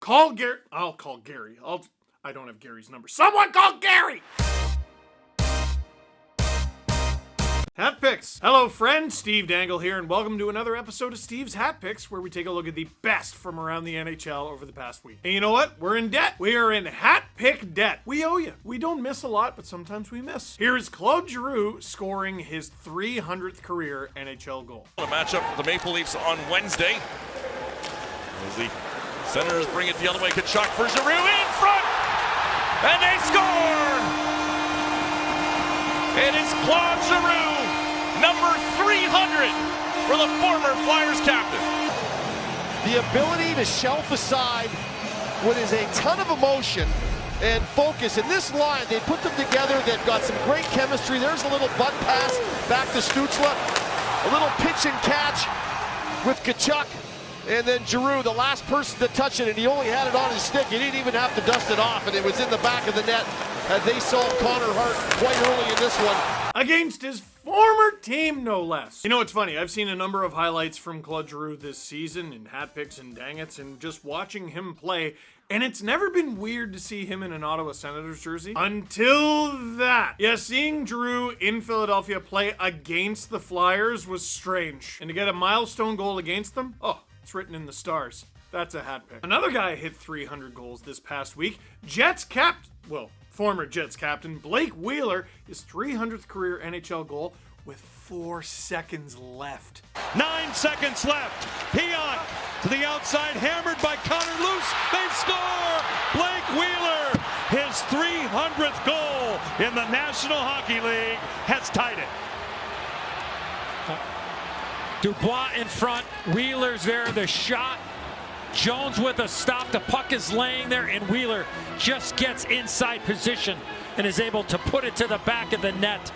Call Gary. I'll call Gary. I don't have Gary's number. Someone call Gary! Hat Picks. Hello, friend. Steve Dangle here, and welcome to another episode of Steve's Hat Picks, where we take a look at the best from around the NHL over the past week. And you know what? We're in debt. We are in hat pick debt. We owe you. We don't miss a lot, but sometimes we miss. Here is Claude Giroux scoring his 300th career NHL goal. A matchup with the Maple Leafs on Wednesday. As the Senators bring it the other way. Tkachuk for Giroux in front, and they score! It is Claude Giroux, number 300 for the former Flyers captain. The ability to shelf aside what is a ton of emotion and focus. In this line, they put them together. They've got some great chemistry. There's a little butt pass back to Stützle. A little pitch and catch with Tkachuk. And then Giroux, the last person to touch it, and he only had it on his stick. He didn't even have to dust it off, and it was in the back of the net as they solved Connor Hart quite early in this one. Against his former team, no less. You know, it's funny. I've seen a number of highlights from Claude Giroux this season in hat picks and dangets, and just watching him play, and it's never been weird to see him in an Ottawa Senators jersey until that. Yeah, seeing Giroux in Philadelphia play against the Flyers was strange. And to get a milestone goal against them, oh, it's written in the stars. That's a hat pick. Another guy hit 300 goals this past week. Former Jets captain Blake Wheeler, his 300th career NHL goal with 4 seconds left. 9 seconds left. Pion to the outside, hammered by Connor Loose. They score! Blake Wheeler, his 300th goal in the National Hockey League, has tied it. Dubois in front, Wheeler's there, the shot. Jones with a stop, the puck is laying there, and Wheeler just gets inside position and is able to put it to the back of the net.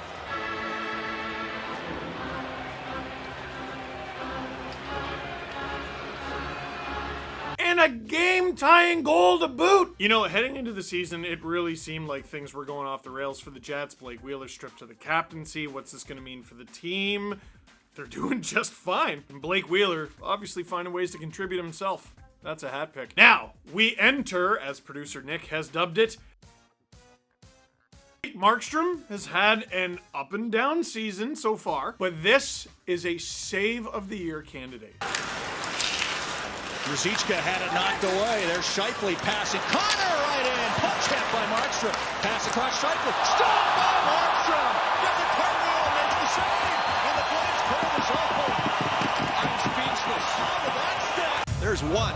And a game-tying goal to boot! You know, heading into the season, it really seemed like things were going off the rails for the Jets. Blake Wheeler stripped to the captaincy. What's this going to mean for the team? They're doing just fine. And Blake Wheeler obviously finding ways to contribute himself. That's a hat pick. Now, we enter, as producer Nick has dubbed it, Markstrom has had an up and down season so far, but this is a save of the year candidate. Ruzicka had it knocked away. There's Scheifele passing. Connor right in. Punch hit by Markstrom. Pass across Scheifele. Stop by Markstrom. Gets a cartwheel and makes the save. And the Flames pull this off. I'm speechless. There's one.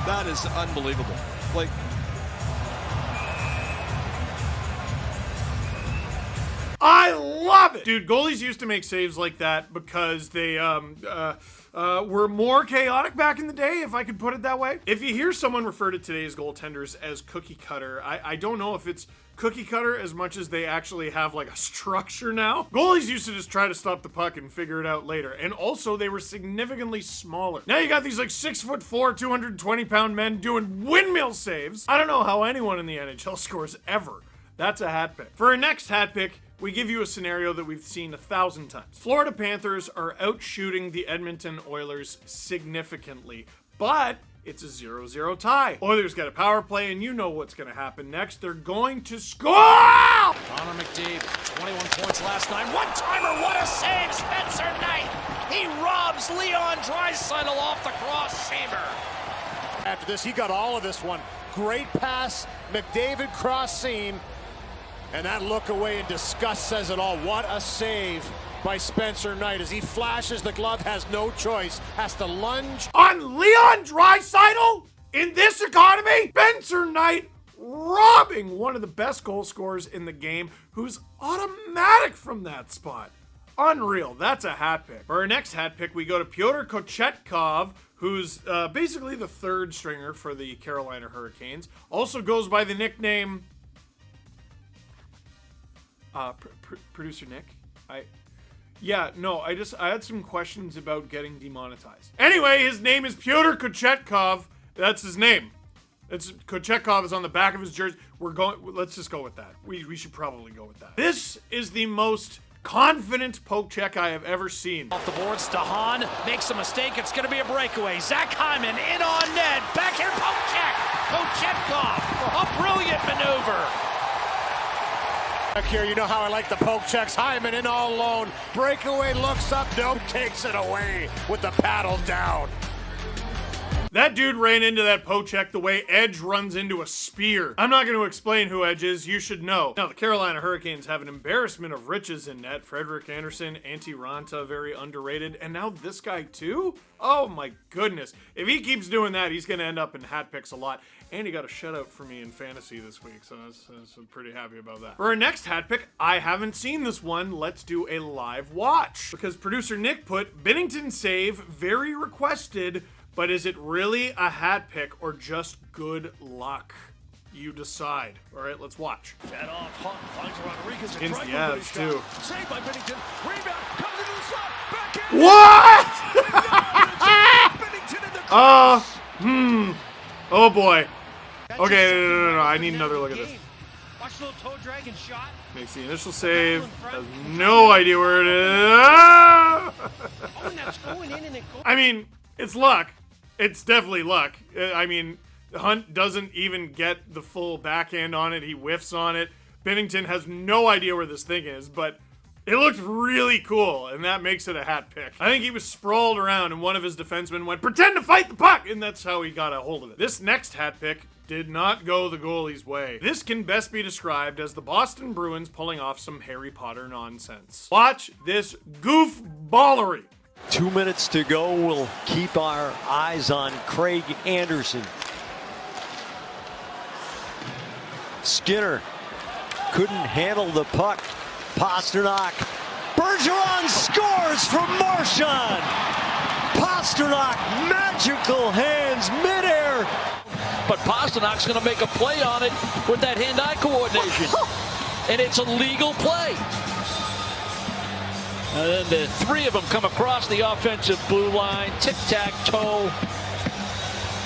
That is unbelievable. Like, I love it! Dude, goalies used to make saves like that because they were more chaotic back in the day, if I could put it that way. If you hear someone refer to today's goaltenders as cookie cutter, I don't know if it's cookie cutter as much as they actually have like a structure now. Goalies used to just try to stop the puck and figure it out later. And also they were significantly smaller. Now you got these like 6'4", 220-pound men doing windmill saves. I don't know how anyone in the NHL scores ever. That's a hat pick. For our next hat pick, we give you a scenario that we've seen 1,000 times. Florida Panthers are out shooting the Edmonton Oilers significantly, but it's a 0-0 tie. Oilers get a power play, and you know what's going to happen next. They're going to score! Connor McDavid, 21 points last night. One-timer, what a save! Spencer Knight, he robs Leon Draisaitl off the cross-saber. After this, he got all of this one. Great pass, McDavid cross seam, and that look away in disgust says it all. What a save by Spencer Knight as he flashes the glove, has no choice, has to lunge. On Leon Draisaitl? In this economy? Spencer Knight robbing one of the best goal scorers in the game, who's automatic from that spot. Unreal. That's a hat pick. For our next hat pick, we go to Pyotr Kochetkov, who's basically the third stringer for the Carolina Hurricanes. Also goes by the nickname producer Nick. I had some questions about getting demonetized. Anyway, his name is Pyotr Kochetkov. That's his name. Kochetkov is on the back of his jersey. Let's just go with that. We should probably go with that. This is the most confident poke check I have ever seen. Off the boards, Dahan makes a mistake. It's going to be a breakaway. Zach Hyman in on net. Back here, poke check. Kochetkov, a brilliant maneuver. Back here, you know how I like the poke checks. Hyman in all alone. Breakaway, looks up, nope, takes it away with the paddle down. That dude ran into that poke check the way Edge runs into a spear. I'm not going to explain who Edge is. You should know. Now, the Carolina Hurricanes have an embarrassment of riches in net. Frederik Andersen, Antti Ranta, very underrated. And now this guy too? Oh my goodness. If he keeps doing that, he's going to end up in hat picks a lot. And he got a shutout for me in fantasy this week, so I'm pretty happy about that. For our next hat pick, I haven't seen this one. Let's do a live watch. Because producer Nick put Binnington save, very requested, but is it really a hat pick or just good luck? You decide. All right, let's watch. Fed off, Hunt finds Rodriguez. Against the Avs, too. Saved by Binnington. Rebound, comes into the slot. Back in. What? Oh boy. Okay, no. I need another look at this. Watch the little toe drag and shot. Makes the initial save. Has no idea where it is. I mean, it's luck. It's definitely luck. I mean, Hunt doesn't even get the full backhand on it. He whiffs on it. Binnington has no idea where this thing is, but it looked really cool, and that makes it a hat pick. I think he was sprawled around, and one of his defensemen went, "Pretend to fight the puck!" And that's how he got a hold of it. This next hat pick did not go the goalie's way. This can best be described as the Boston Bruins pulling off some Harry Potter nonsense. Watch this goofballery. 2 minutes to go. We'll keep our eyes on Craig Anderson. Skinner couldn't handle the puck. Pastrnak. Bergeron scores from Marchand. Pastrnak, magical hands, midair. But Pasternak's going to make a play on it with that hand-eye coordination. And it's a legal play. And then the three of them come across the offensive blue line. Tic-tac-toe.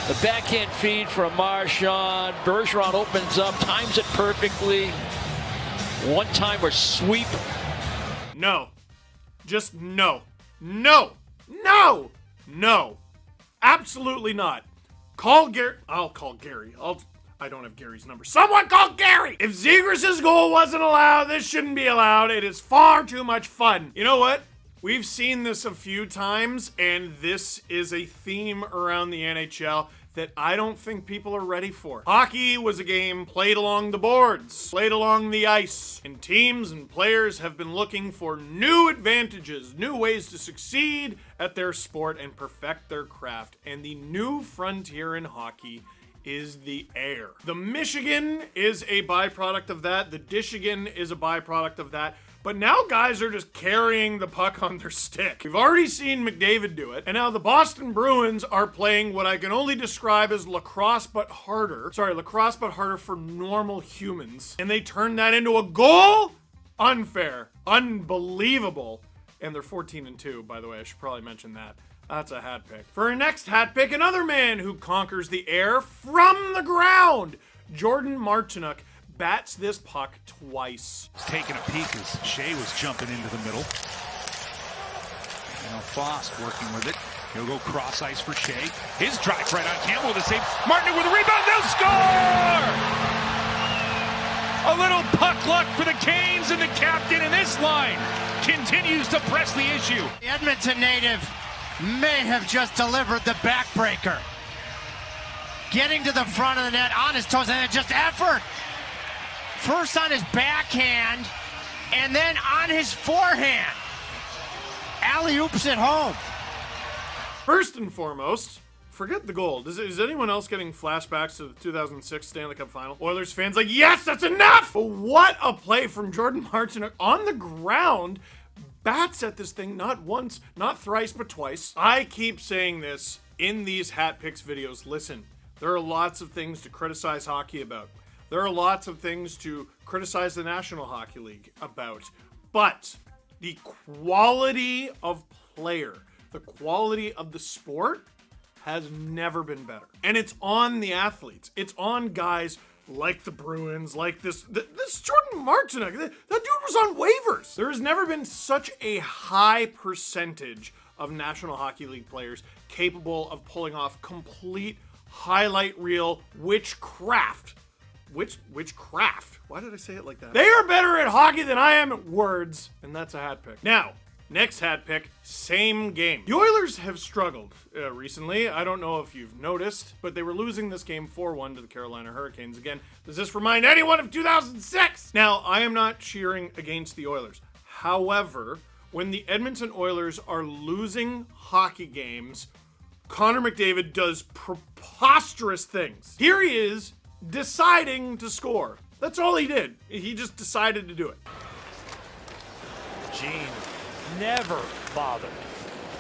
The backhand feed from Marchand. Bergeron opens up, times it perfectly. One-timer sweep. No. Just no. No. No. No. Absolutely not. Call Gary. I'll call Gary. I don't have Gary's number. Someone call Gary! If Zegras' goal wasn't allowed, this shouldn't be allowed. It is far too much fun. You know what? We've seen this a few times, and this is a theme around the NHL that I don't think people are ready for. Hockey was a game played along the boards, played along the ice, and teams and players have been looking for new advantages, new ways to succeed at their sport and perfect their craft. And the new frontier in hockey is the air. The Michigan is a byproduct of that. The Dishigan is a byproduct of that. But now guys are just carrying the puck on their stick. We've already seen McDavid do it. And now the Boston Bruins are playing what I can only describe as lacrosse but harder. Sorry, lacrosse but harder for normal humans. And they turned that into a goal? Unfair. Unbelievable. And they're 14-2, by the way. I should probably mention that. That's a hat pick. For our next hat pick, another man who conquers the air from the ground. Jordan Martinook bats this puck twice. Taking a peek as Shea was jumping into the middle. Now Foss working with it. He'll go cross ice for Shea. His drive right on Campbell with the save. Martin with a rebound. They'll score! A little puck luck for the Canes, and the captain in this line continues to press the issue. The Edmonton native may have just delivered the backbreaker. Getting to the front of the net on his toes, and just effort. First on his backhand, and then on his forehand. Alley-oops it home. First and foremost, forget the goal. Is anyone else getting flashbacks to the 2006 Stanley Cup Final? Oilers fans like, yes, that's enough! But what a play from Jordan Martinook on the ground. Bats at this thing not once, not thrice, but twice. I keep saying this in these hat picks videos. Listen, there are lots of things to criticize hockey about. There are lots of things to criticize the National Hockey League about. But the quality of player, the quality of the sport has never been better. And it's on the athletes. It's on guys like the Bruins, like this Jordan Martinook. That dude was on waivers. There has never been such a high percentage of National Hockey League players capable of pulling off complete highlight reel witchcraft. Witchcraft? Why did I say it like that? They are better at hockey than I am at words, and that's a hat pick. Now, next hat pick, same game. The Oilers have struggled recently. I don't know if you've noticed, but they were losing this game 4-1 to the Carolina Hurricanes. Again, does this remind anyone of 2006? Now, I am not cheering against the Oilers. However, when the Edmonton Oilers are losing hockey games, Connor McDavid does preposterous things. Here he is deciding to score. That's all he did. He just decided to do it. Gene never bothered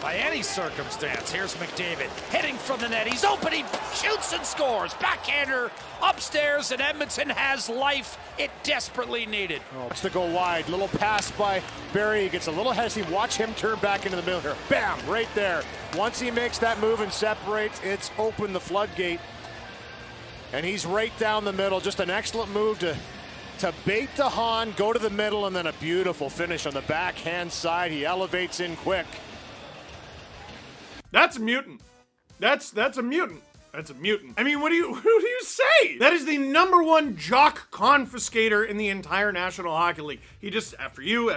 by any circumstance. Here's McDavid hitting from the net. He's open. He shoots and scores. Backhander upstairs, and Edmonton has life it desperately needed. It's to go wide. Little pass by Börje. He gets a little hesitant. Watch him turn back into the middle here. Bam! Right there. Once he makes that move and separates, it's open the floodgate. And he's right down the middle. Just an excellent move to bait the Hahn, go to the middle, and then a beautiful finish on the backhand side. He elevates in quick. That's a mutant. That's a mutant. That's a mutant. I mean, who do you say? That is the #1 jock confiscator in the entire National Hockey League. He just, after you,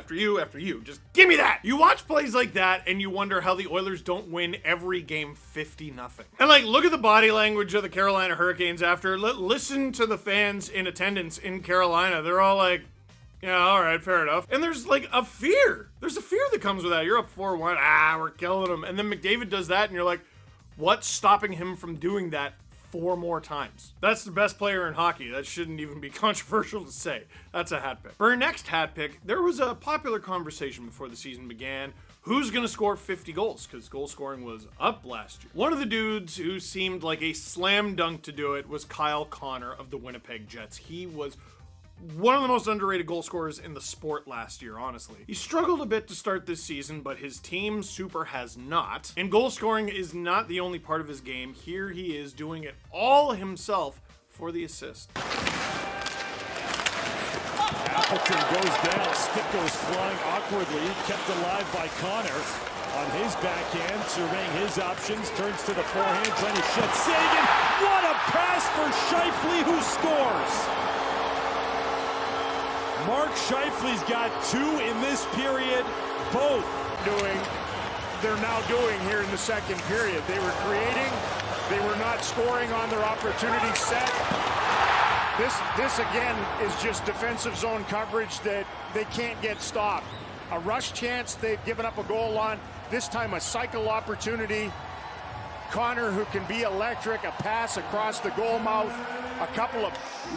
just give me that. You watch plays like that and you wonder how the Oilers don't win every game 50-0. And like, look at the body language of the Carolina Hurricanes after. Listen to the fans in attendance in Carolina. They're all like, yeah, all right, fair enough. And there's like a fear. There's a fear that comes with that. You're up 4-1. We're killing them. And then McDavid does that and you're like, what's stopping him from doing that 4 more times? That's the best player in hockey. That shouldn't even be controversial to say. That's a hat pick. For our next hat pick, there was a popular conversation before the season began. Who's going to score 50 goals? Because goal scoring was up last year. One of the dudes who seemed like a slam dunk to do it was Kyle Connor of the Winnipeg Jets. He was one of the most underrated goal scorers in the sport last year, honestly. He struggled a bit to start this season, but his team super has not. And goal scoring is not the only part of his game. Here he is doing it all himself for the assist. Appleton goes down, stick goes flying awkwardly, kept alive by Connor on his backhand, surveying his options, turns to the forehand, trying to shut Sagan. What a pass for Scheifele, who scores! Mark Scheifele's got 2 in this period, both They're now doing here in the second period. They were creating, they were not scoring on their opportunity set. This again is just defensive zone coverage that they can't get stopped. A rush chance they've given up a goal on. This time a cycle opportunity. Connor, who can be electric, a pass across the goal mouth, a couple of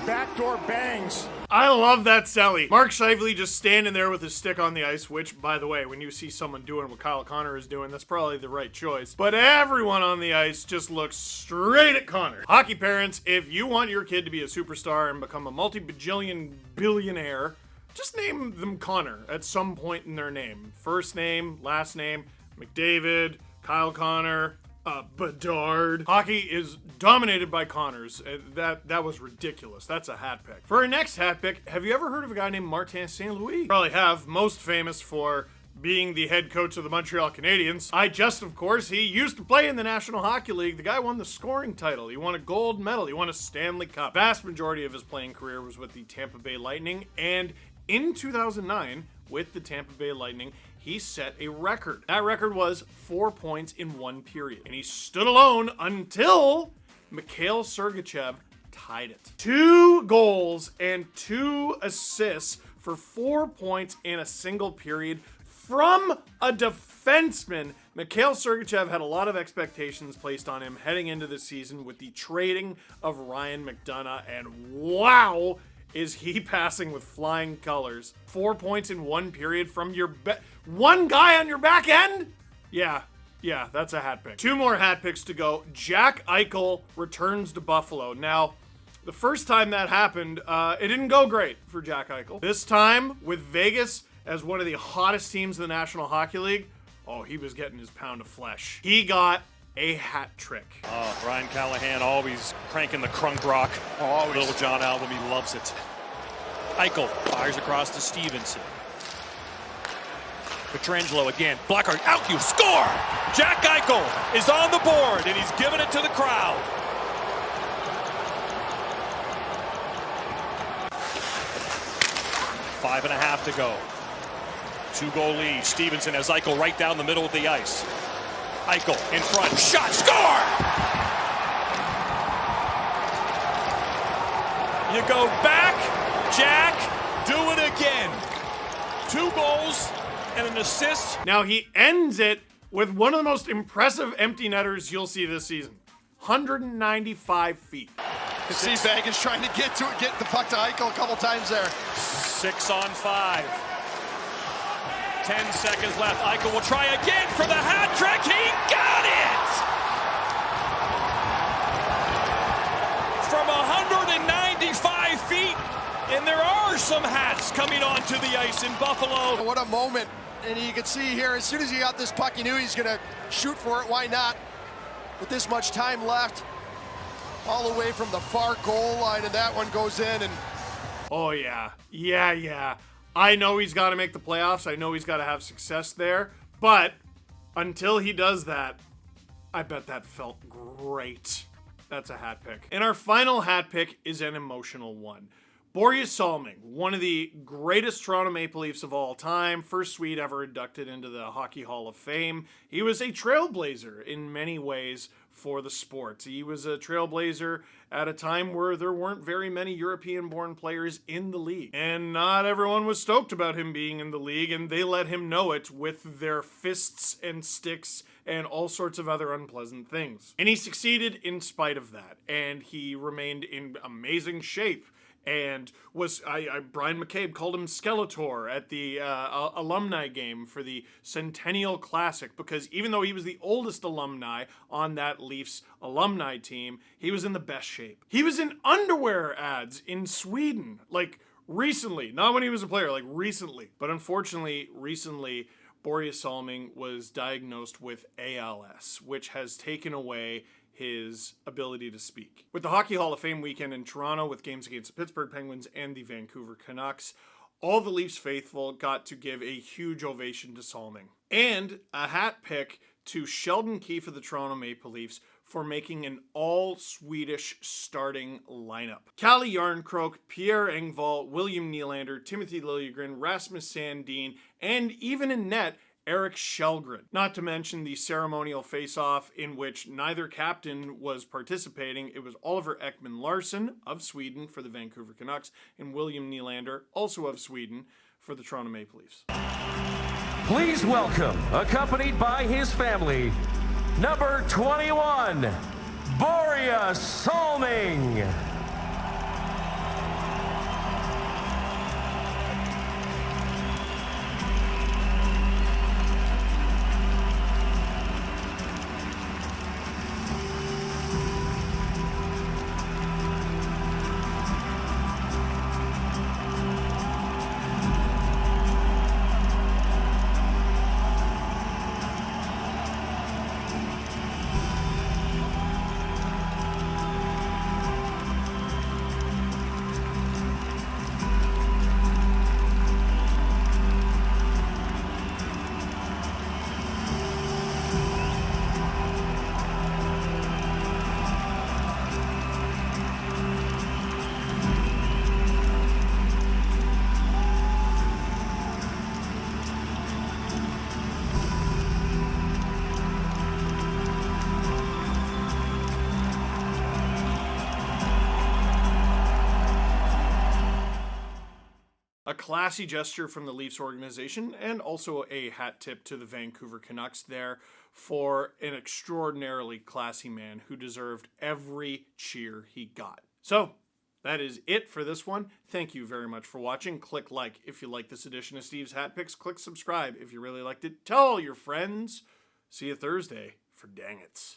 backdoor bangs. I love that Sally. Mark Scheifele just standing there with his stick on the ice, which, by the way, when you see someone doing what Kyle Connor is doing, that's probably the right choice. But everyone on the ice just looks straight at Connor. Hockey parents, if you want your kid to be a superstar and become a multi-bajillion billionaire, just name them Connor at some point in their name. First name, last name, McDavid, Kyle Connor, Bedard. Hockey is dominated by Connors. That was ridiculous. That's a hat pick. For our next hat pick, have you ever heard of a guy named Martin St. Louis? Probably have. Most famous for being the head coach of the Montreal Canadiens. Of course, he used to play in the National Hockey League. The guy won the scoring title. He won a gold medal. He won a Stanley Cup. Vast majority of his playing career was with the Tampa Bay Lightning, and in 2009, with the Tampa Bay Lightning, he set a record. That record was 4 points in 1 period. And he stood alone until Mikhail Sergachev tied it. 2 goals and 2 assists for 4 points in a single period from a defenseman. Mikhail Sergachev had a lot of expectations placed on him heading into the season with the trading of Ryan McDonough, and wow, is he passing with flying colors. 4 points in 1 period from your one guy on your back end? Yeah, that's a hat pick. 2 more hat picks to go. Jack Eichel returns to Buffalo. Now, the first time that happened, it didn't go great for Jack Eichel. This time, with Vegas as one of the hottest teams in the National Hockey League, oh, he was getting his pound of flesh. He got a hat trick. Oh, Brian Callahan always cranking the crunk rock. Always. Little John Albany loves it. Eichel fires across to Stevenson. Petrangelo again. Blocker out. You score! Jack Eichel is on the board, and he's giving it to the crowd. Five and a half to go. 2-goal lead. Stevenson has Eichel right down the middle of the ice. Eichel in front. Shot. Score! You go back. Jack. Do it again. 2 goals and an assist. Now he ends it with one of the most impressive empty netters you'll see this season. 195 feet. Seabag is trying to get the puck to Eichel a couple times there. 6 on 5. 10 seconds left. Eichel will try again for the hat trick. He got it! From 195 feet. And there are some hats coming onto the ice in Buffalo. What a moment. And you can see here, as soon as he got this puck, he knew he's going to shoot for it. Why not? With this much time left, all the way from the far goal line, and that one goes in. And oh, yeah. Yeah. I know he's got to make the playoffs. I know he's got to have success there. But until he does that, I bet that felt great. That's a hat pick. And our final hat pick is an emotional one. Börje Salming, one of the greatest Toronto Maple Leafs of all time, first Swede ever inducted into the Hockey Hall of Fame. He was a trailblazer in many ways for the sport. He was a trailblazer at a time where there weren't very many European-born players in the league. And not everyone was stoked about him being in the league, and they let him know it with their fists and sticks and all sorts of other unpleasant things. And he succeeded in spite of that, and he remained in amazing shape. And Brian McCabe called him Skeletor at the alumni game for the Centennial Classic, because even though he was the oldest alumni on that Leafs alumni team, he was in the best shape. He was in underwear ads in Sweden, like recently, not when he was a player, like recently. But unfortunately, recently, Börje Salming was diagnosed with ALS, which has taken away his ability to speak. With the Hockey Hall of Fame weekend in Toronto with games against the Pittsburgh Penguins and the Vancouver Canucks, all the Leafs faithful got to give a huge ovation to Salming. And a hat pick to Sheldon Keefe of the Toronto Maple Leafs for making an all-Swedish starting lineup. Kalle Järnkrok, Pierre Engvall, William Nylander, Timothy Liljegren, Rasmus Sandin, and even in net, Erik Källgren. Not to mention the ceremonial face-off in which neither captain was participating. It was Oliver Ekman-Larsson of Sweden for the Vancouver Canucks and William Nylander, also of Sweden, for the Toronto Maple Leafs. Please welcome, accompanied by his family, number 21, Börje Salming. A classy gesture from the Leafs organization, and also a hat tip to the Vancouver Canucks there for an extraordinarily classy man who deserved every cheer he got. So, that is it for this one. Thank you very much for watching. Click like if you like this edition of Steve's Hat Picks. Click subscribe if you really liked it. Tell all your friends. See you Thursday for Dang It's.